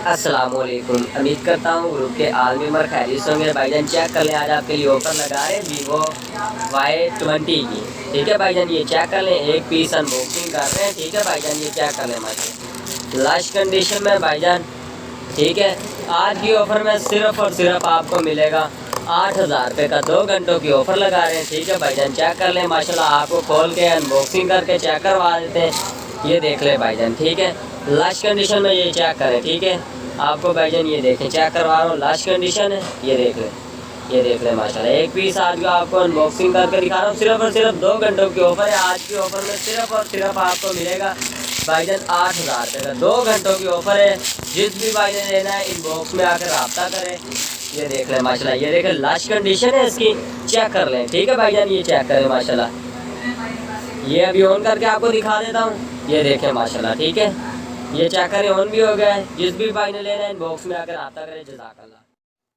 अस्सलामुअलैकुम। उम्मीद करता हूँ ग्रुप के आल मेंबर खैरियत होंगे। भाईजान चेक कर लें, आज आपके लिए ऑफर लगा रहे हैं वीवो Y20 की। ठीक है भाईजान, ये चेक कर लें, एक पीस अनबॉक्सिंग कर रहे हैं। ठीक है भाईजान, ये चेक कर लें माशाल्लाह लास्ट कंडीशन में भाईजान। ठीक है, आज की ऑफ़र में सिर्फ़ और सिर्फ आपको मिलेगा 8,000 रुपये का 2 घंटों की ऑफ़र लगा रहे हैं। ठीक है भाईजान, चेक कर लें माशाल्लाह, आपको खोल के अनबॉक्सिंग करके चेक करवा देते हैं। ये देख लें भाईजान। ठीक है, लास्ट कंडीशन में ये चेक करें। ठीक है, आपको भाईजान ये देखें, चेक करवा रहा हूँ, लास्ट कंडीशन है, ये देख लें, ये देख लें माशाल्लाह। एक पीस आज का आपको अनबॉक्सिंग करके दिखा रहा हूँ। सिर्फ और सिर्फ 2 घंटों की ऑफ़र है। आज की ऑफ़र में सिर्फ और सिर्फ आपको मिलेगा भाईजान 8,000 रुपये का 2 घंटों की ऑफ़र है। जिस भी भाई ने लेना है इनबॉक्स में आकर रब्ता करें। ये देख लें माशाल्लाह, ये देखें लास्ट कंडीशन है इसकी, चेक कर लें। ठीक है भाईजान, ये चेक करें माशाल्लाह। ये अभी ऑन करके आपको दिखा देता हूँ, ये देखें माशाल्लाह। ठीक है, ये चेक करें, ऑन भी हो गया है। जिस भी भाई ने लेना है इनबॉक्स में आकर रब्ता करें। जज़ाकल्लाह।